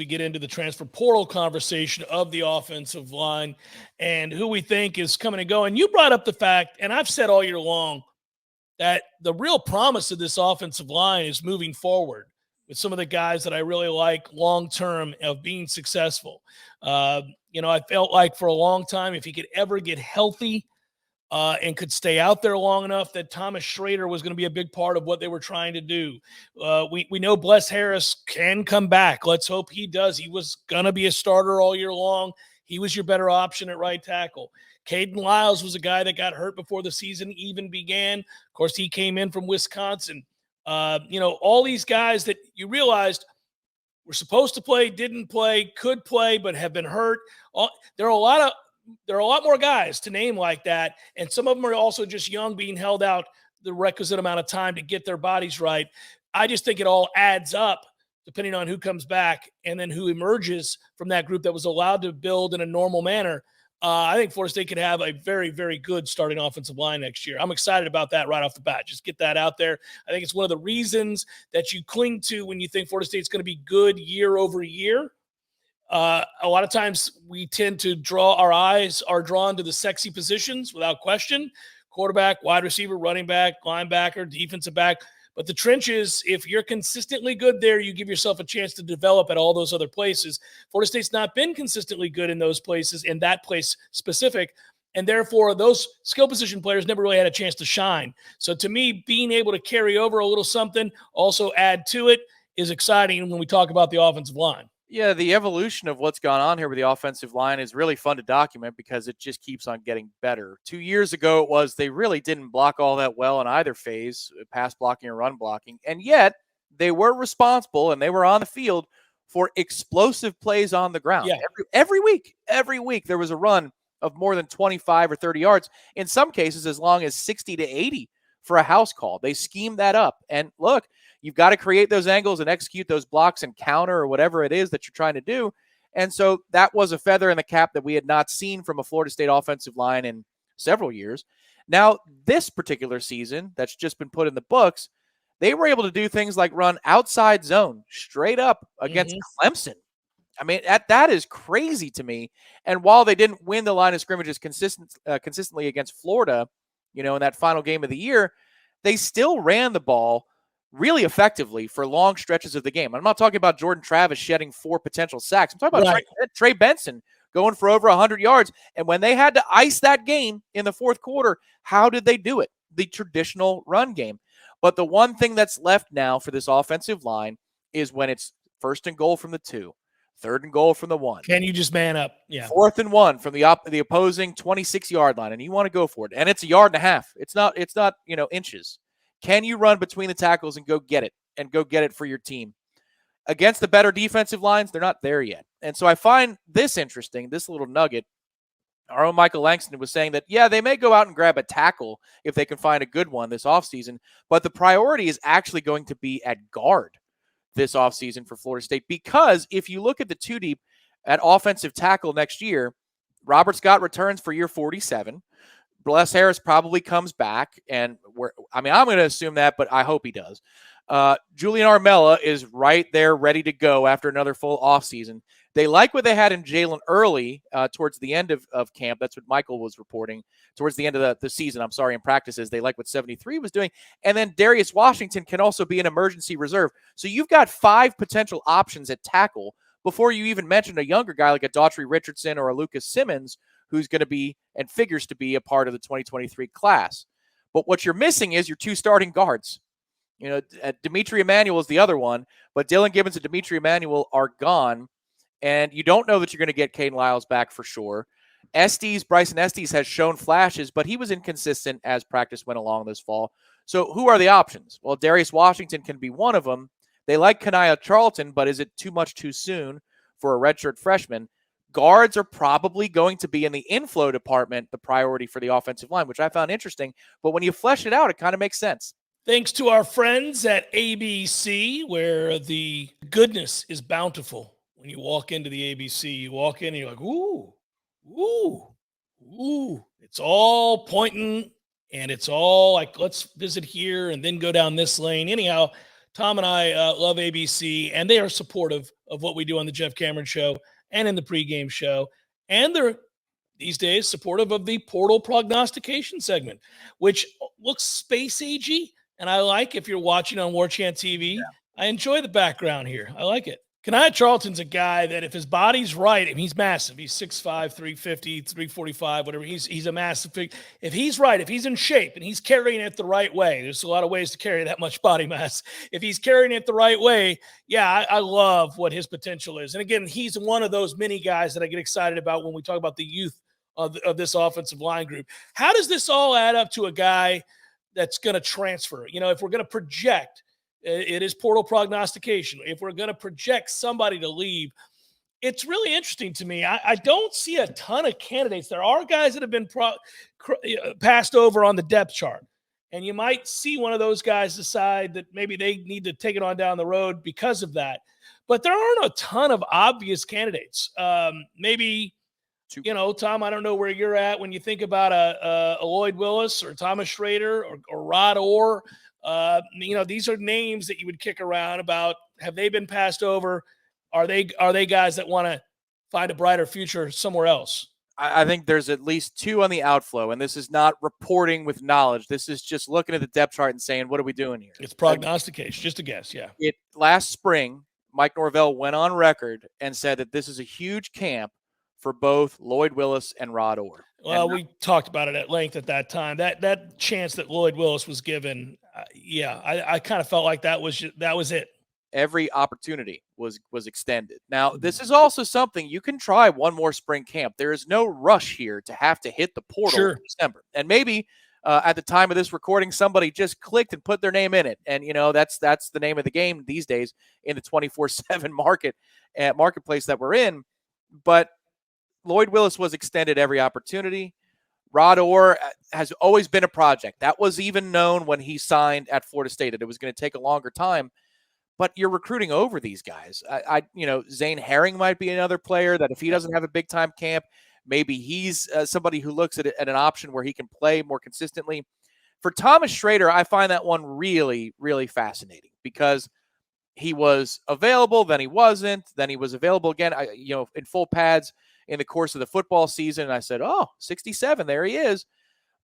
we get into the transfer portal conversation of the offensive line and who we think is coming and going. You brought up the fact, and I've said all year long, that the real promise of this offensive line is moving forward with some of the guys that I really like long-term of being successful. I felt like for a long time, if he could ever get healthy and could stay out there long enough, that Thomas Schrader was going to be a big part of what they were trying to do. We know Bless Harris can come back. Let's hope he does. He was going to be a starter all year long. He was your better option at right tackle. Caden Lyles was a guy that got hurt before the season even began. Of course, he came in from Wisconsin. All these guys that you realized were supposed to play, didn't play, could play, but have been hurt. There are a lot more guys to name like that, and some of them are also just young, being held out the requisite amount of time to get their bodies right. I just think it all adds up depending on who comes back and then who emerges from that group that was allowed to build in a normal manner. I think Florida State could have a very, very good starting offensive line next year. I'm excited about that right off the bat. Just get that out there. I think it's one of the reasons that you cling to when you think Florida State's going to be good year over year. A lot of times we tend to our eyes are drawn to the sexy positions without question: quarterback, wide receiver, running back, linebacker, defensive back. But the trenches, if you're consistently good there, you give yourself a chance to develop at all those other places. Florida State's not been consistently good in those places, in that place specific, and therefore those skill position players never really had a chance to shine. So to me, being able to carry over a little something, also add to it, is exciting when we talk about the offensive line. Yeah, the evolution of what's gone on here with the offensive line is really fun to document because it just keeps on getting better. 2 years ago, it was they really didn't block all that well in either phase, pass blocking or run blocking, and yet they were responsible and they were on the field for explosive plays on the ground. Yeah. Every week there was a run of more than 25 or 30 yards, in some cases as long as 60 to 80 for a house call. They schemed that up. And look, you've got to create those angles and execute those blocks and counter or whatever it is that you're trying to do. And so that was a feather in the cap that we had not seen from a Florida State offensive line in several years. Now, this particular season that's just been put in the books, they were able to do things like run outside zone straight up against Clemson. I mean, that is crazy to me. And while they didn't win the line of scrimmages consistently against Florida, in that final game of the year, they still ran the ball really effectively for long stretches of the game. I'm not talking about Jordan Travis shedding 4 potential sacks. I'm talking about Trey Benson going for over 100 yards. And when they had to ice that game in the fourth quarter, how did they do it? The traditional run game. But the one thing that's left now for this offensive line is when it's 1st and goal from the 2, 3rd and goal from the 1. Can you just man up? Yeah. 4th and 1 from the opposing 26-yard line, and you want to go for it. And it's 1.5 yards. It's not inches. Can you run between the tackles and go get it for your team? Against the better defensive lines, they're not there yet. And so I find this interesting, this little nugget. Our own Michael Langston was saying that, yeah, they may go out and grab a tackle if they can find a good one this offseason, but the priority is actually going to be at guard this offseason for Florida State, because if you look at the 2 deep at offensive tackle next year, Robert Scott returns for year 47. Bless Harris probably comes back, and I'm going to assume that, but I hope he does. Julian Armella is right there ready to go after another full offseason. They like what they had in Jalen Early towards the end of camp. That's what Michael was reporting. Towards the end of the season, in practices. They like what 73 was doing. And then Darius Washington can also be an emergency reserve. So you've got 5 potential options at tackle before you even mention a younger guy like a Daughtry Richardson or a Lucas Simmons, who's going to be and figures to be a part of the 2023 class. But what you're missing is your 2 starting guards. Dimitri Emmanuel is the other one, but Dylan Gibbons and Dimitri Emmanuel are gone, and you don't know that you're going to get Caden Lyles back for sure. Bryson Estes has shown flashes, but he was inconsistent as practice went along this fall. So who are the options? Well, Darius Washington can be one of them. They like Kanaya Charlton, but is it too much too soon for a redshirt freshman? Guards are probably going to be in the inflow department, the priority for the offensive line, which I found interesting. But when you flesh it out, it kind of makes sense. Thanks to our friends at ABC, where the goodness is bountiful. When you walk into the ABC, you walk in and you're like, ooh, ooh, ooh. It's all pointing, and it's all like, let's visit here and then go down this lane. Anyhow, Tom and I love ABC, and they are supportive of what we do on the Jeff Cameron Show and in the pregame show. And they're these days supportive of the portal prognostication segment, which looks space agey. And I like if you're watching on Warchant TV, I enjoy the background here. I like it. Kanaya Charlton's a guy that if his body's right, and he's massive, he's 6'5", 350, 345, whatever. He's a massive figure. If he's right, if he's in shape and he's carrying it the right way, there's a lot of ways to carry that much body mass. If he's carrying it the right way, yeah, I love what his potential is. And again, he's one of those many guys that I get excited about when we talk about the youth of this offensive line group. How does this all add up to a guy that's going to transfer? You know, if we're going to project, it is portal prognostication. If we're going to project somebody to leave, it's really interesting to me. I don't see a ton of candidates. There are guys that have been passed over on the depth chart, and you might see one of those guys decide that maybe they need to take it on down the road because of that. But there aren't a ton of obvious candidates. Maybe, you know, Tom, I don't know where you're at when you think about a Lloyd Willis or Thomas Schrader or Rod Orr. You know, these are names that you would kick around about. Have they been passed over? Are they guys that want to find a brighter future somewhere else? I think there's at least two on the outflow, and this is not reporting with knowledge. This is just looking at the depth chart and saying, what are we doing here? It's prognostication, just a guess, yeah. Last spring, Mike Norvell went on record and said that this is a huge camp for both Lloyd Willis and Rod Orr. Well, we talked about it at length at that time. That chance that Lloyd Willis was given, I kind of felt like that was it. Every opportunity was extended. Now, this is also something you can try one more spring camp. There is no rush here to have to hit the portal in December. And maybe at the time of this recording, somebody just clicked and put their name in it. And, you know, that's the name of the game these days in the 24/7 marketplace that we're in. But Lloyd Willis was extended every opportunity. Rod Orr has always been a project. That was even known when he signed at Florida State, that it was going to take a longer time. But you're recruiting over these guys. You know, Zane Herring might be another player that if he doesn't have a big-time camp, maybe he's somebody who looks at an option where he can play more consistently. For Thomas Schrader, I find that one really, really fascinating because he was available, then he wasn't, then he was available again, in full pads in the course of the football season. And I said, 67, there he is.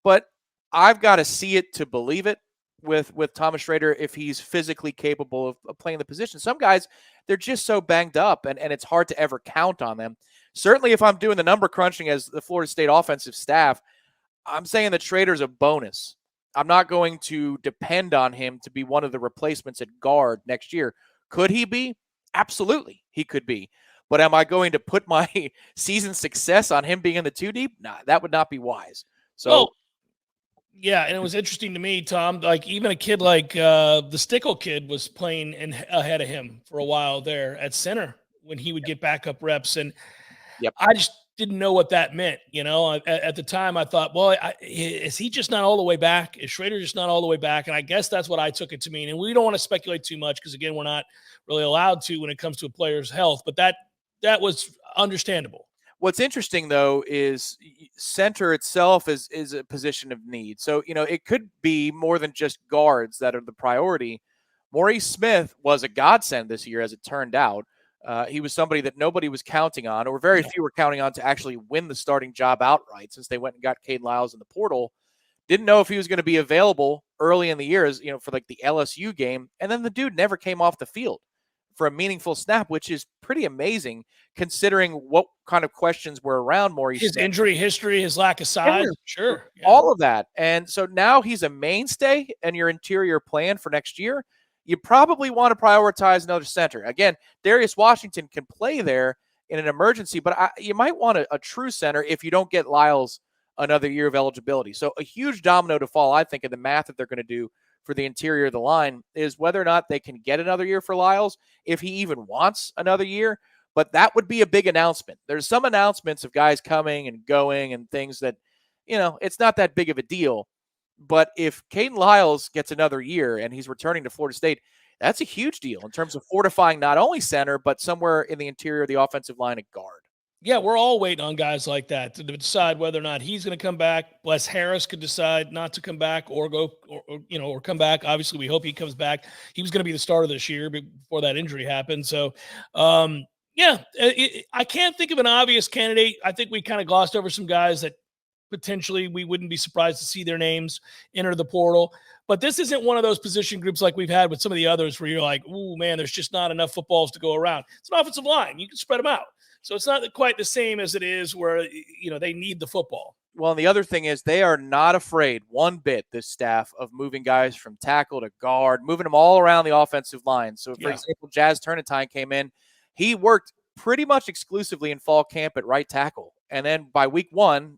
But I've got to see it to believe it with Thomas Schrader if he's physically capable of playing the position. Some guys, they're just so banged up, and it's hard to ever count on them. Certainly if I'm doing the number crunching as the Florida State offensive staff, I'm saying that Schrader's a bonus. I'm not going to depend on him to be one of the replacements at guard next year. Could he be? Absolutely, he could be. But am I going to put my season success on him being in the 2 deep? Nah, that would not be wise. So, yeah, and it was interesting to me, Tom, like even a kid like the Stickle kid was playing ahead of him for a while there at center when he would get backup reps. And I just didn't know what that meant. You know, at the time I thought, well, is he just not all the way back? Is Schrader just not all the way back? And I guess that's what I took it to mean. And we don't want to speculate too much because, again, we're not really allowed to when it comes to a player's health. But that was understandable. What's interesting, though, is center itself is a position of need. So, you know, it could be more than just guards that are the priority. Maurice Smith was a godsend this year, as it turned out. He was somebody that nobody was counting on, or very few were counting on to actually win the starting job outright since they went and got Caden Lyles in the portal. Didn't know if he was going to be available early in the year, as, you know, for like the LSU game. And then the dude never came off the field for a meaningful snap, which is pretty amazing considering what kind of questions were around Maurice His Smith. Injury history, his lack of size, sure. All of that. And so now he's a mainstay in your interior plan for next year. You probably want to prioritize another center. Again, Darius Washington can play there in an emergency, but you might want a true center if you don't get Lyles another year of eligibility. So a huge domino to fall, I think, in the math that they're going to do for the interior of the line is whether or not they can get another year for Lyles, if he even wants another year. But that would be a big announcement. There's some announcements of guys coming and going and things that, you know, it's not that big of a deal. But if Caden Lyles gets another year and he's returning to Florida State, that's a huge deal in terms of fortifying not only center, but somewhere in the interior of the offensive line at guard. Yeah, we're all waiting on guys like that to decide whether or not he's going to come back. Bless Harris could decide not to come back or go, or come back. Obviously, we hope he comes back. He was going to be the starter this year before that injury happened. So, yeah, I can't think of an obvious candidate. I think we kind of glossed over some guys that potentially we wouldn't be surprised to see their names enter the portal. But this isn't one of those position groups like we've had with some of the others where you're like, "Ooh, man, there's just not enough footballs to go around." It's an offensive line. You can spread them out. So it's not quite the same as it is where, they need the football. Well, and the other thing is they are not afraid one bit, this staff, of moving guys from tackle to guard, moving them all around the offensive line. So, for example, Jazz Turnitine came in. He worked pretty much exclusively in fall camp at right tackle. And then by week 1,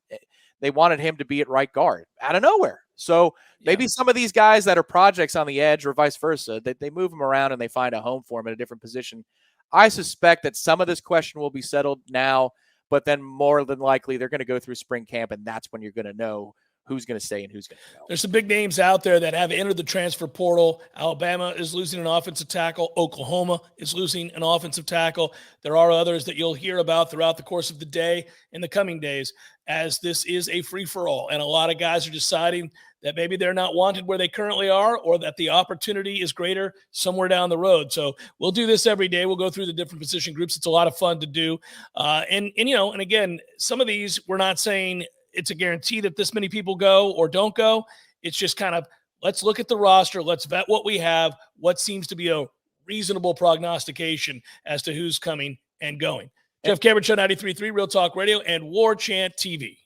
they wanted him to be at right guard out of nowhere. So maybe some of these guys that are projects on the edge or vice versa, they move them around and they find a home for him in a different position. I suspect that some of this question will be settled now, but then more than likely they're going to go through spring camp, and that's when you're going to know who's going to stay and who's going to go. There's some big names out there that have entered the transfer portal. Alabama is losing an offensive tackle. Oklahoma is losing an offensive tackle. There are others that you'll hear about throughout the course of the day in the coming days, as this is a free-for-all. And a lot of guys are deciding that maybe they're not wanted where they currently are, or that the opportunity is greater somewhere down the road. So we'll do this every day. We'll go through the different position groups. It's a lot of fun to do. And again, some of these we're not saying it's a guarantee that this many people go or don't go. It's just kind of, let's look at the roster. Let's vet what we have, what seems to be a reasonable prognostication as to who's coming and going. Jeff Cameron, Show 93.3, Real Talk Radio, and Warchant TV.